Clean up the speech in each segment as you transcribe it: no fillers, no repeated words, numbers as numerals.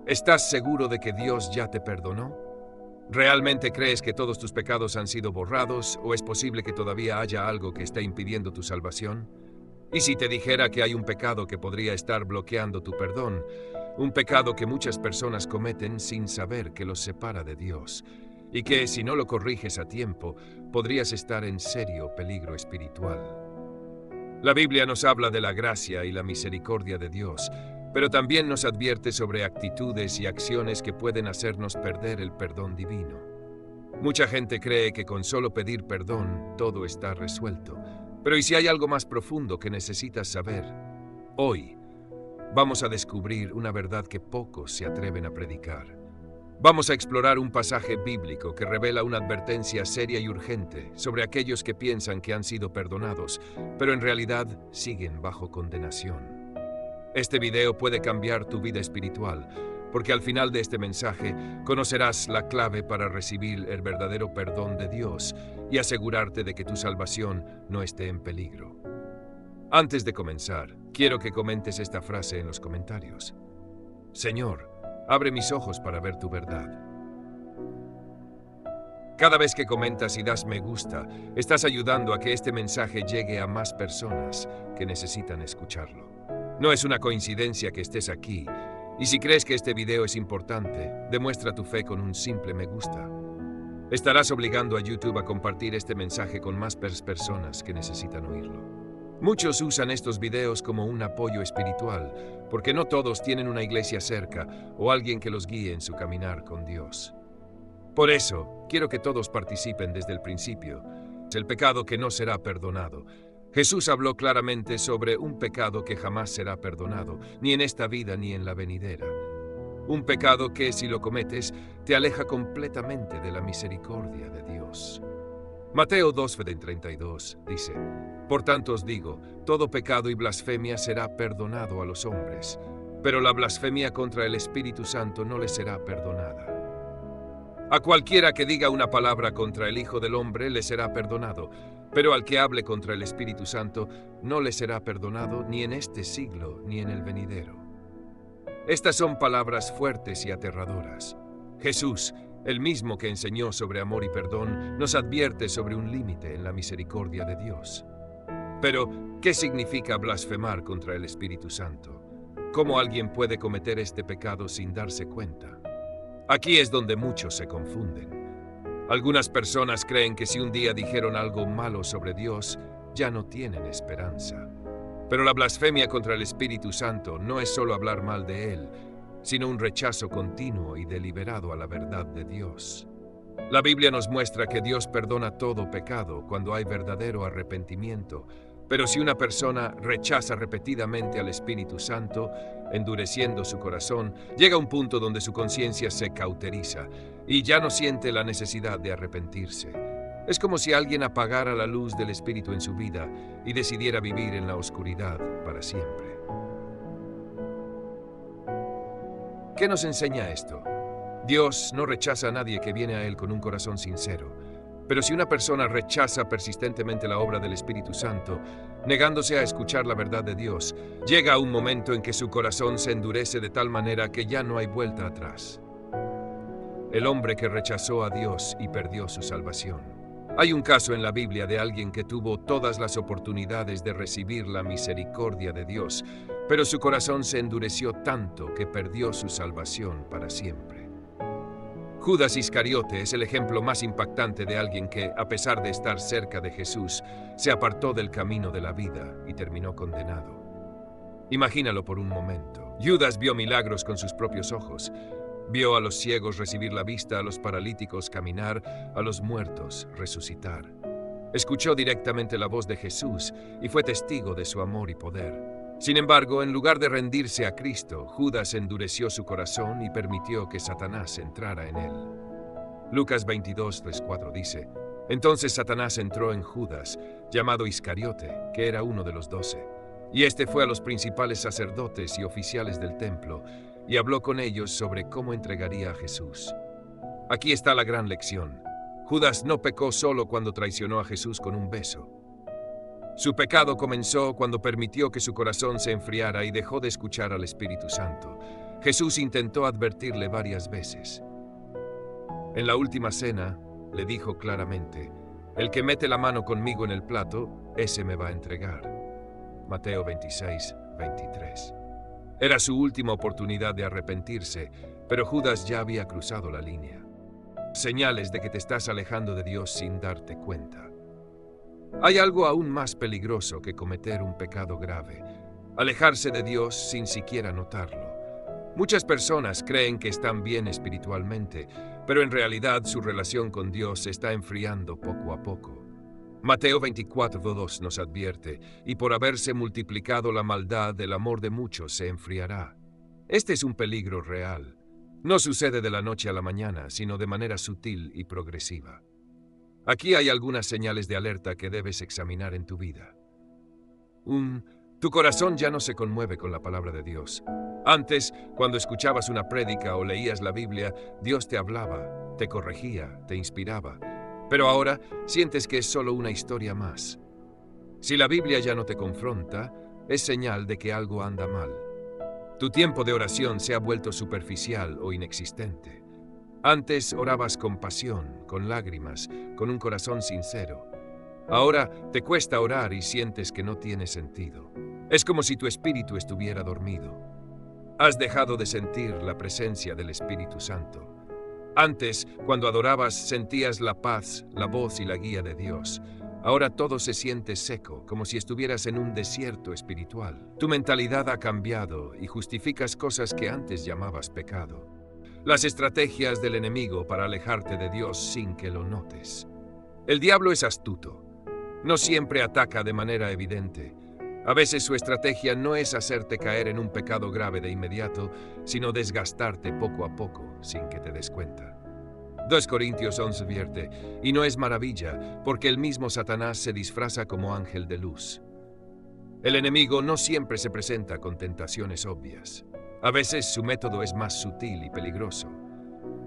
¿Estás seguro de que Dios ya te perdonó? ¿Realmente crees que todos tus pecados han sido borrados o es posible que todavía haya algo que esté impidiendo tu salvación? ¿Y si te dijera que hay un pecado que podría estar bloqueando tu perdón? Un pecado que muchas personas cometen sin saber que los separa de Dios y que, si no lo corriges a tiempo, podrías estar en serio peligro espiritual. La Biblia nos habla de la gracia y la misericordia de Dios, pero también nos advierte sobre actitudes y acciones que pueden hacernos perder el perdón divino. Mucha gente cree que con solo pedir perdón todo está resuelto, pero ¿y si hay algo más profundo que necesitas saber? Hoy vamos a descubrir una verdad que pocos se atreven a predicar. Vamos a explorar un pasaje bíblico que revela una advertencia seria y urgente sobre aquellos que piensan que han sido perdonados, pero en realidad siguen bajo condenación. Este video puede cambiar tu vida espiritual, porque al final de este mensaje conocerás la clave para recibir el verdadero perdón de Dios y asegurarte de que tu salvación no esté en peligro. Antes de comenzar, quiero que comentes esta frase en los comentarios. Señor, abre mis ojos para ver tu verdad. Cada vez que comentas y das me gusta, estás ayudando a que este mensaje llegue a más personas que necesitan escucharlo. No es una coincidencia que estés aquí, y si crees que este video es importante, demuestra tu fe con un simple me gusta. Estarás obligando a YouTube a compartir este mensaje con más personas que necesitan oírlo. Muchos usan estos videos como un apoyo espiritual, porque no todos tienen una iglesia cerca o alguien que los guíe en su caminar con Dios. Por eso, quiero que todos participen desde el principio. El pecado que no será perdonado. Jesús habló claramente sobre un pecado que jamás será perdonado, ni en esta vida ni en la venidera. Un pecado que, si lo cometes, te aleja completamente de la misericordia de Dios. Mateo 2:32 dice: Por tanto os digo, todo pecado y blasfemia será perdonado a los hombres, pero la blasfemia contra el Espíritu Santo no le será perdonada. A cualquiera que diga una palabra contra el Hijo del Hombre le será perdonado, pero al que hable contra el Espíritu Santo no le será perdonado ni en este siglo ni en el venidero. Estas son palabras fuertes y aterradoras. Jesús, el mismo que enseñó sobre amor y perdón, nos advierte sobre un límite en la misericordia de Dios. Pero, ¿qué significa blasfemar contra el Espíritu Santo? ¿Cómo alguien puede cometer este pecado sin darse cuenta? Aquí es donde muchos se confunden. Algunas personas creen que si un día dijeron algo malo sobre Dios, ya no tienen esperanza. Pero la blasfemia contra el Espíritu Santo no es solo hablar mal de Él, sino un rechazo continuo y deliberado a la verdad de Dios. La Biblia nos muestra que Dios perdona todo pecado cuando hay verdadero arrepentimiento, pero si una persona rechaza repetidamente al Espíritu Santo, endureciendo su corazón, llega a un punto donde su conciencia se cauteriza y ya no siente la necesidad de arrepentirse. Es como si alguien apagara la luz del Espíritu en su vida y decidiera vivir en la oscuridad para siempre. ¿Qué nos enseña esto? Dios no rechaza a nadie que viene a Él con un corazón sincero. Pero si una persona rechaza persistentemente la obra del Espíritu Santo, negándose a escuchar la verdad de Dios, llega a un momento en que su corazón se endurece de tal manera que ya no hay vuelta atrás. El hombre que rechazó a Dios y perdió su salvación. Hay un caso en la Biblia de alguien que tuvo todas las oportunidades de recibir la misericordia de Dios, pero su corazón se endureció tanto que perdió su salvación para siempre. Judas Iscariote es el ejemplo más impactante de alguien que, a pesar de estar cerca de Jesús, se apartó del camino de la vida y terminó condenado. Imagínalo por un momento. Judas vio milagros con sus propios ojos. Vio a los ciegos recibir la vista, a los paralíticos caminar, a los muertos resucitar. Escuchó directamente la voz de Jesús y fue testigo de su amor y poder. Sin embargo, en lugar de rendirse a Cristo, Judas endureció su corazón y permitió que Satanás entrara en él. Lucas 22:4 dice: Entonces Satanás entró en Judas, llamado Iscariote, que era uno de los 12. Y este fue a los principales sacerdotes y oficiales del templo, y habló con ellos sobre cómo entregaría a Jesús. Aquí está la gran lección. Judas no pecó solo cuando traicionó a Jesús con un beso. Su pecado comenzó cuando permitió que su corazón se enfriara y dejó de escuchar al Espíritu Santo. Jesús intentó advertirle varias veces. En la última cena, le dijo claramente: el que mete la mano conmigo en el plato, ese me va a entregar. Mateo 26, 23. Era su última oportunidad de arrepentirse, pero Judas ya había cruzado la línea. Señales de que te estás alejando de Dios sin darte cuenta. Hay algo aún más peligroso que cometer un pecado grave: alejarse de Dios sin siquiera notarlo. Muchas personas creen que están bien espiritualmente, pero en realidad su relación con Dios se está enfriando poco a poco. Mateo 24:2 nos advierte: y por haberse multiplicado la maldad, el amor de muchos se enfriará. Este es un peligro real. No sucede de la noche a la mañana, sino de manera sutil y progresiva. Aquí hay algunas señales de alerta que debes examinar en tu vida. Tu corazón ya no se conmueve con la palabra de Dios. Antes, cuando escuchabas una prédica o leías la Biblia, Dios te hablaba, te corregía, te inspiraba. Pero ahora sientes que es solo una historia más. Si la Biblia ya no te confronta, es señal de que algo anda mal. Tu tiempo de oración se ha vuelto superficial o inexistente. Antes orabas con pasión, con lágrimas, con un corazón sincero. Ahora te cuesta orar y sientes que no tiene sentido. Es como si tu espíritu estuviera dormido. Has dejado de sentir la presencia del Espíritu Santo. Antes, cuando adorabas, sentías la paz, la voz y la guía de Dios. Ahora todo se siente seco, como si estuvieras en un desierto espiritual. Tu mentalidad ha cambiado y justificas cosas que antes llamabas pecado. Las estrategias del enemigo para alejarte de Dios sin que lo notes. El diablo es astuto. No siempre ataca de manera evidente. A veces su estrategia no es hacerte caer en un pecado grave de inmediato, sino desgastarte poco a poco, sin que te des cuenta. 2 Corintios 11 advierte: y no es maravilla, porque el mismo Satanás se disfraza como ángel de luz. El enemigo no siempre se presenta con tentaciones obvias. A veces su método es más sutil y peligroso.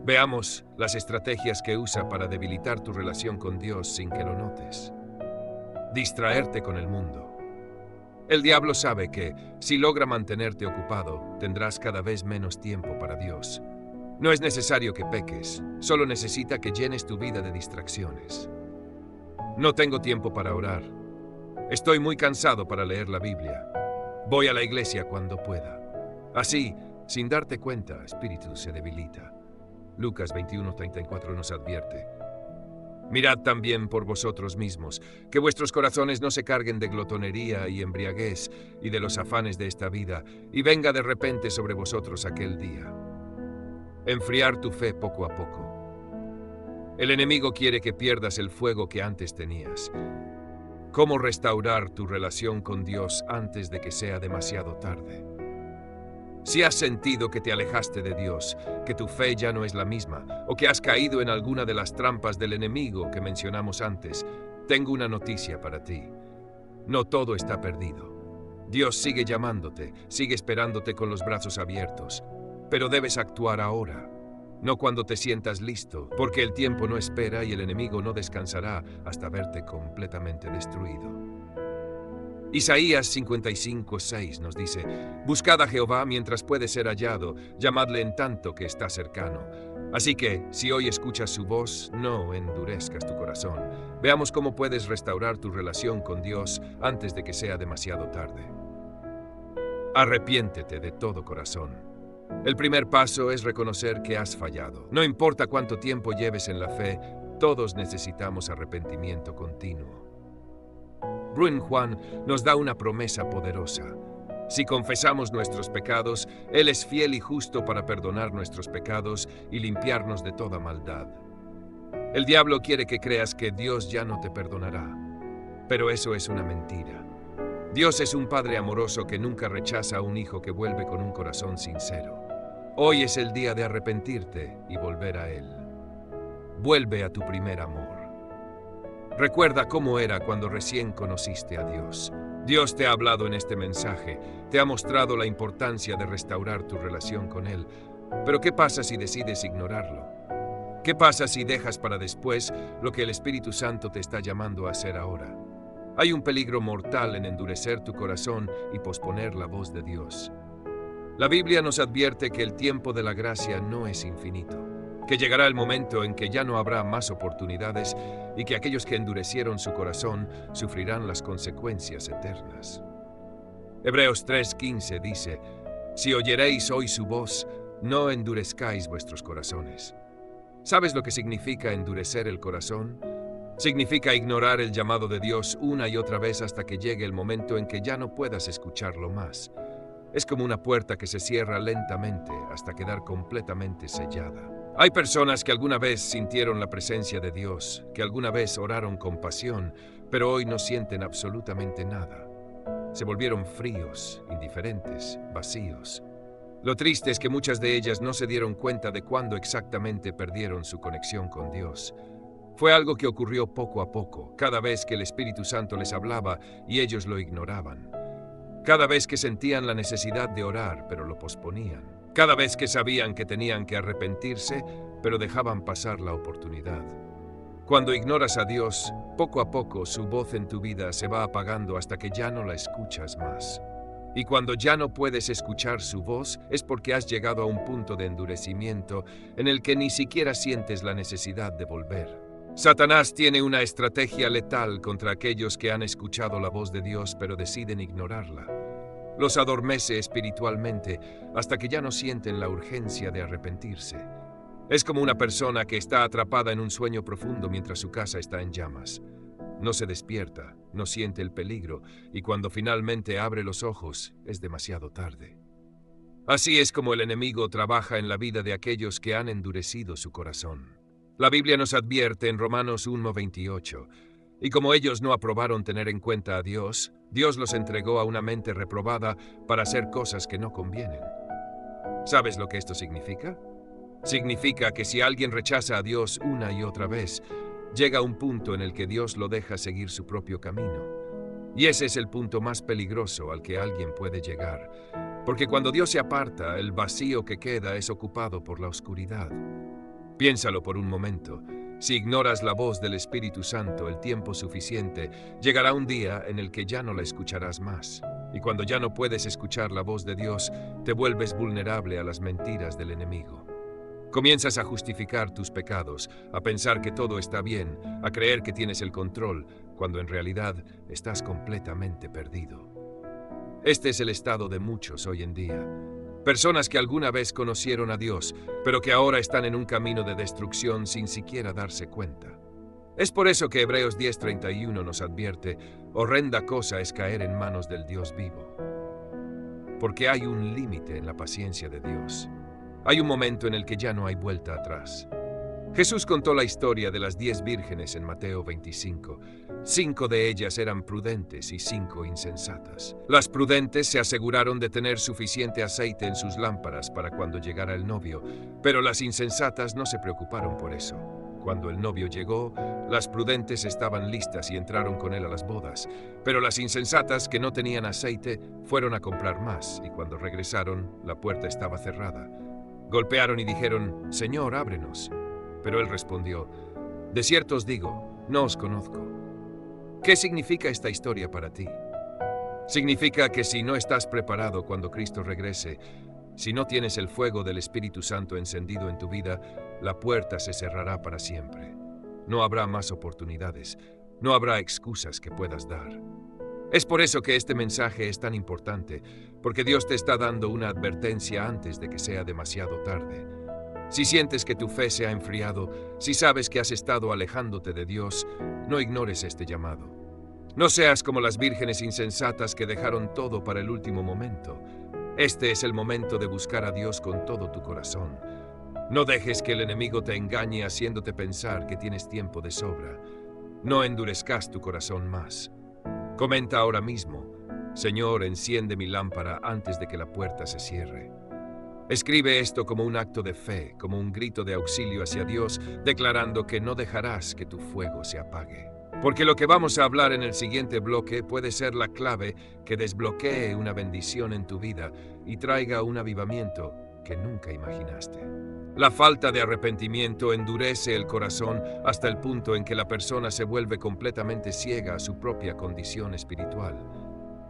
Veamos las estrategias que usa para debilitar tu relación con Dios sin que lo notes. Distraerte con el mundo. El diablo sabe que, si logra mantenerte ocupado, tendrás cada vez menos tiempo para Dios. No es necesario que peques, solo necesita que llenes tu vida de distracciones. No tengo tiempo para orar. Estoy muy cansado para leer la Biblia. Voy a la iglesia cuando pueda. Así, sin darte cuenta, espíritu se debilita. Lucas 21:34 nos advierte: mirad también por vosotros mismos, que vuestros corazones no se carguen de glotonería y embriaguez y de los afanes de esta vida, y venga de repente sobre vosotros aquel día. Enfriar tu fe poco a poco. El enemigo quiere que pierdas el fuego que antes tenías. ¿Cómo restaurar tu relación con Dios antes de que sea demasiado tarde? Si has sentido que te alejaste de Dios, que tu fe ya no es la misma, o que has caído en alguna de las trampas del enemigo que mencionamos antes, tengo una noticia para ti. No todo está perdido. Dios sigue llamándote, sigue esperándote con los brazos abiertos, pero debes actuar ahora, no cuando te sientas listo, porque el tiempo no espera y el enemigo no descansará hasta verte completamente destruido. Isaías 55:6 nos dice: buscad a Jehová mientras puede ser hallado, llamadle en tanto que está cercano. Así que, si hoy escuchas su voz, no endurezcas tu corazón. Veamos cómo puedes restaurar tu relación con Dios antes de que sea demasiado tarde. Arrepiéntete de todo corazón. El primer paso es reconocer que has fallado. No importa cuánto tiempo lleves en la fe, todos necesitamos arrepentimiento continuo. Brun Juan nos da una promesa poderosa. Si confesamos nuestros pecados, Él es fiel y justo para perdonar nuestros pecados y limpiarnos de toda maldad. El diablo quiere que creas que Dios ya no te perdonará, pero eso es una mentira. Dios es un Padre amoroso que nunca rechaza a un hijo que vuelve con un corazón sincero. Hoy es el día de arrepentirte y volver a Él. Vuelve a tu primer amor. Recuerda cómo era cuando recién conociste a Dios. Dios te ha hablado en este mensaje, te ha mostrado la importancia de restaurar tu relación con Él. Pero ¿qué pasa si decides ignorarlo? ¿Qué pasa si dejas para después lo que el Espíritu Santo te está llamando a hacer ahora? Hay un peligro mortal en endurecer tu corazón y posponer la voz de Dios. La Biblia nos advierte que el tiempo de la gracia no es infinito, que llegará el momento en que ya no habrá más oportunidades y que aquellos que endurecieron su corazón sufrirán las consecuencias eternas. Hebreos 3:15 dice: Si oyeréis hoy su voz, no endurezcáis vuestros corazones. ¿Sabes lo que significa endurecer el corazón? Significa ignorar el llamado de Dios una y otra vez hasta que llegue el momento en que ya no puedas escucharlo más. Es como una puerta que se cierra lentamente hasta quedar completamente sellada. Hay personas que alguna vez sintieron la presencia de Dios, que alguna vez oraron con pasión, pero hoy no sienten absolutamente nada. Se volvieron fríos, indiferentes, vacíos. Lo triste es que muchas de ellas no se dieron cuenta de cuándo exactamente perdieron su conexión con Dios. Fue algo que ocurrió poco a poco, cada vez que el Espíritu Santo les hablaba y ellos lo ignoraban. Cada vez que sentían la necesidad de orar, pero lo posponían. Cada vez que sabían que tenían que arrepentirse, pero dejaban pasar la oportunidad. Cuando ignoras a Dios, poco a poco su voz en tu vida se va apagando hasta que ya no la escuchas más. Y cuando ya no puedes escuchar su voz, es porque has llegado a un punto de endurecimiento en el que ni siquiera sientes la necesidad de volver. Satanás tiene una estrategia letal contra aquellos que han escuchado la voz de Dios pero deciden ignorarla. Los adormece espiritualmente hasta que ya no sienten la urgencia de arrepentirse. Es como una persona que está atrapada en un sueño profundo mientras su casa está en llamas. No se despierta, no siente el peligro, y cuando finalmente abre los ojos, es demasiado tarde. Así es como el enemigo trabaja en la vida de aquellos que han endurecido su corazón. La Biblia nos advierte en Romanos 1:28, y como ellos no aprobaron tener en cuenta a Dios, Dios los entregó a una mente reprobada para hacer cosas que no convienen. ¿Sabes lo que esto significa? Significa que si alguien rechaza a Dios una y otra vez, llega un punto en el que Dios lo deja seguir su propio camino. Y ese es el punto más peligroso al que alguien puede llegar, porque cuando Dios se aparta, el vacío que queda es ocupado por la oscuridad. Piénsalo por un momento. Si ignoras la voz del Espíritu Santo el tiempo suficiente, llegará un día en el que ya no la escucharás más. Y cuando ya no puedes escuchar la voz de Dios, te vuelves vulnerable a las mentiras del enemigo. Comienzas a justificar tus pecados, a pensar que todo está bien, a creer que tienes el control, cuando en realidad estás completamente perdido. Este es el estado de muchos hoy en día. Personas que alguna vez conocieron a Dios, pero que ahora están en un camino de destrucción sin siquiera darse cuenta. Es por eso que Hebreos 10:31 nos advierte: horrenda cosa es caer en manos del Dios vivo. Porque hay un límite en la paciencia de Dios. Hay un momento en el que ya no hay vuelta atrás. Jesús contó la historia de las 10 vírgenes en Mateo 25. 5 de ellas eran prudentes y 5 insensatas. Las prudentes se aseguraron de tener suficiente aceite en sus lámparas para cuando llegara el novio, pero las insensatas no se preocuparon por eso. Cuando el novio llegó, las prudentes estaban listas y entraron con él a las bodas, pero las insensatas que no tenían aceite fueron a comprar más, y cuando regresaron, la puerta estaba cerrada. Golpearon y dijeron: «Señor, ábrenos». Pero él respondió: «De cierto os digo, no os conozco». ¿Qué significa esta historia para ti? Significa que si no estás preparado cuando Cristo regrese, si no tienes el fuego del Espíritu Santo encendido en tu vida, la puerta se cerrará para siempre. No habrá más oportunidades, no habrá excusas que puedas dar. Es por eso que este mensaje es tan importante, porque Dios te está dando una advertencia antes de que sea demasiado tarde. Si sientes que tu fe se ha enfriado, si sabes que has estado alejándote de Dios, no ignores este llamado. No seas como las vírgenes insensatas que dejaron todo para el último momento. Este es el momento de buscar a Dios con todo tu corazón. No dejes que el enemigo te engañe haciéndote pensar que tienes tiempo de sobra. No endurezcas tu corazón más. Comenta ahora mismo: «Señor, enciende mi lámpara antes de que la puerta se cierre». Escribe esto como un acto de fe, como un grito de auxilio hacia Dios, declarando que no dejarás que tu fuego se apague. Porque lo que vamos a hablar en el siguiente bloque puede ser la clave que desbloquee una bendición en tu vida y traiga un avivamiento que nunca imaginaste. La falta de arrepentimiento endurece el corazón hasta el punto en que la persona se vuelve completamente ciega a su propia condición espiritual.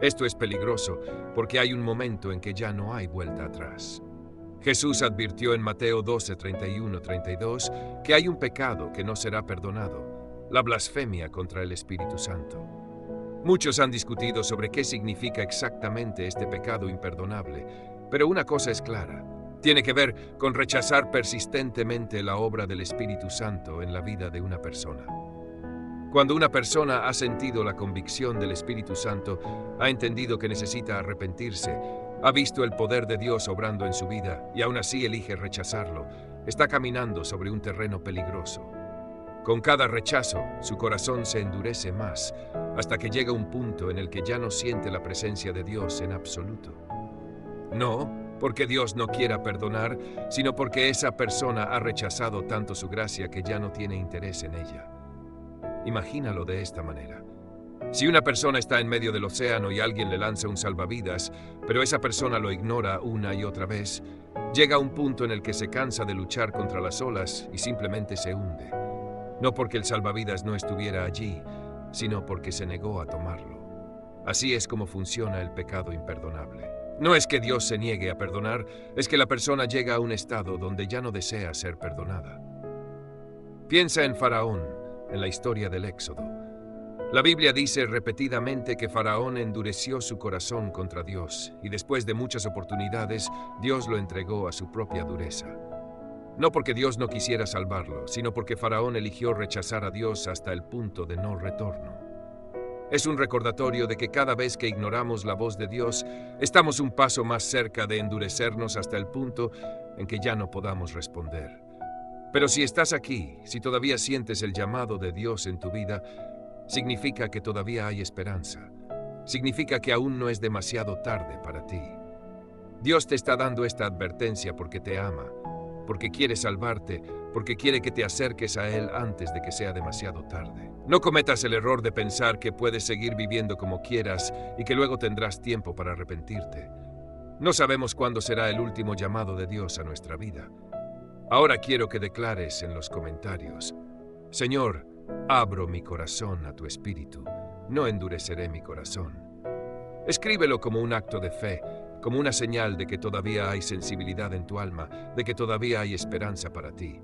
Esto es peligroso porque hay un momento en que ya no hay vuelta atrás. Jesús advirtió en Mateo 12, 31, 32 que hay un pecado que no será perdonado, la blasfemia contra el Espíritu Santo. Muchos han discutido sobre qué significa exactamente este pecado imperdonable, pero una cosa es clara. Tiene que ver con rechazar persistentemente la obra del Espíritu Santo en la vida de una persona. Cuando una persona ha sentido la convicción del Espíritu Santo, ha entendido que necesita arrepentirse, ha visto el poder de Dios obrando en su vida y aún así elige rechazarlo, está caminando sobre un terreno peligroso. Con cada rechazo, su corazón se endurece más, hasta que llega un punto en el que ya no siente la presencia de Dios en absoluto. No porque Dios no quiera perdonar, sino porque esa persona ha rechazado tanto su gracia que ya no tiene interés en ella. Imagínalo de esta manera. Si una persona está en medio del océano y alguien le lanza un salvavidas, pero esa persona lo ignora una y otra vez, llega a un punto en el que se cansa de luchar contra las olas y simplemente se hunde. No porque el salvavidas no estuviera allí, sino porque se negó a tomarlo. Así es como funciona el pecado imperdonable. No es que Dios se niegue a perdonar, es que la persona llega a un estado donde ya no desea ser perdonada. Piensa en Faraón, en la historia del Éxodo. La Biblia dice repetidamente que Faraón endureció su corazón contra Dios y después de muchas oportunidades, Dios lo entregó a su propia dureza. No porque Dios no quisiera salvarlo, sino porque Faraón eligió rechazar a Dios hasta el punto de no retorno. Es un recordatorio de que cada vez que ignoramos la voz de Dios, estamos un paso más cerca de endurecernos hasta el punto en que ya no podamos responder. Pero si estás aquí, si todavía sientes el llamado de Dios en tu vida, significa que todavía hay esperanza. Significa que aún no es demasiado tarde para ti. Dios te está dando esta advertencia porque te ama, porque quiere salvarte, porque quiere que te acerques a Él antes de que sea demasiado tarde. No cometas el error de pensar que puedes seguir viviendo como quieras y que luego tendrás tiempo para arrepentirte. No sabemos cuándo será el último llamado de Dios a nuestra vida. Ahora quiero que declares en los comentarios: Señor, abro mi corazón a tu espíritu, no endureceré mi corazón. Escríbelo como un acto de fe, como una señal de que todavía hay sensibilidad en tu alma, de que todavía hay esperanza para ti.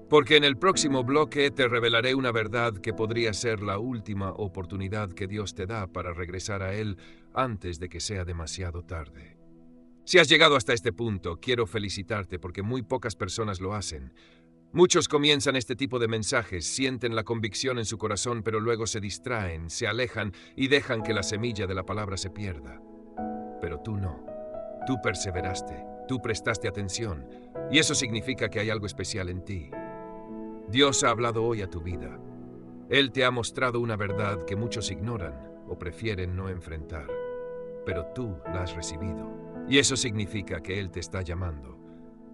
Porque en el próximo bloque te revelaré una verdad que podría ser la última oportunidad que Dios te da para regresar a Él antes de que sea demasiado tarde. Si has llegado hasta este punto, quiero felicitarte porque muy pocas personas lo hacen. Muchos comienzan este tipo de mensajes, sienten la convicción en su corazón, pero luego se distraen, se alejan y dejan que la semilla de la palabra se pierda. Pero tú no. Tú perseveraste, tú prestaste atención, y eso significa que hay algo especial en ti. Dios ha hablado hoy a tu vida. Él te ha mostrado una verdad que muchos ignoran o prefieren no enfrentar, pero tú la has recibido, y eso significa que Él te está llamando.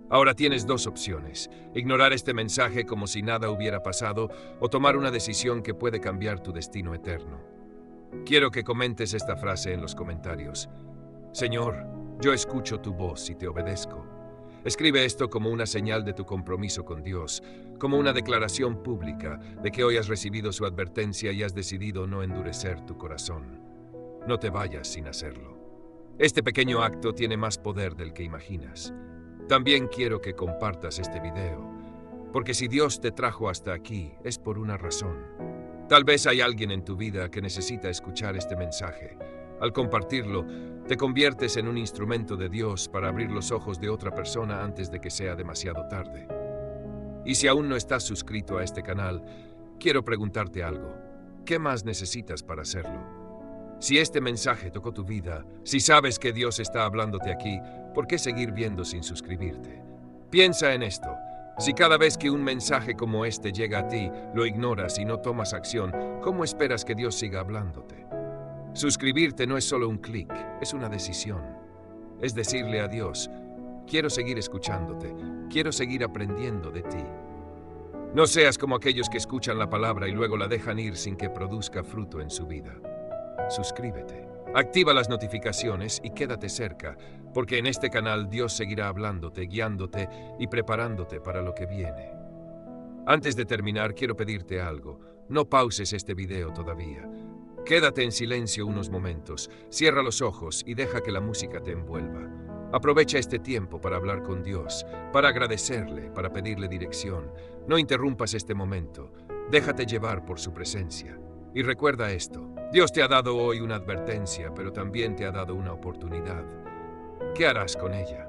Ahora tienes dos opciones: ignorar este mensaje como si nada hubiera pasado o tomar una decisión que puede cambiar tu destino eterno. Quiero que comentes esta frase en los comentarios: Señor, yo escucho tu voz y te obedezco. Escribe esto como una señal de tu compromiso con Dios, como una declaración pública de que hoy has recibido su advertencia y has decidido no endurecer tu corazón. No te vayas sin hacerlo. Este pequeño acto tiene más poder del que imaginas. También quiero que compartas este video, porque si Dios te trajo hasta aquí es por una razón. Tal vez hay alguien en tu vida que necesita escuchar este mensaje. Al compartirlo, te conviertes en un instrumento de Dios para abrir los ojos de otra persona antes de que sea demasiado tarde. Y si aún no estás suscrito a este canal, quiero preguntarte algo. ¿Qué más necesitas para hacerlo? Si este mensaje tocó tu vida, si sabes que Dios está hablándote aquí, ¿por qué seguir viendo sin suscribirte? Piensa en esto. Si cada vez que un mensaje como este llega a ti, lo ignoras y no tomas acción, ¿cómo esperas que Dios siga hablándote? Suscribirte no es solo un clic, es una decisión. Es decirle a Dios: quiero seguir escuchándote, quiero seguir aprendiendo de ti. No seas como aquellos que escuchan la palabra y luego la dejan ir sin que produzca fruto en su vida. Suscríbete, activa las notificaciones y quédate cerca, porque en este canal Dios seguirá hablándote, guiándote y preparándote para lo que viene. Antes de terminar, quiero pedirte algo. No pauses este video todavía. Quédate en silencio unos momentos, cierra los ojos y deja que la música te envuelva. Aprovecha este tiempo para hablar con Dios, para agradecerle, para pedirle dirección. No interrumpas este momento, déjate llevar por su presencia. Y recuerda esto, Dios te ha dado hoy una advertencia, pero también te ha dado una oportunidad. ¿Qué harás con ella?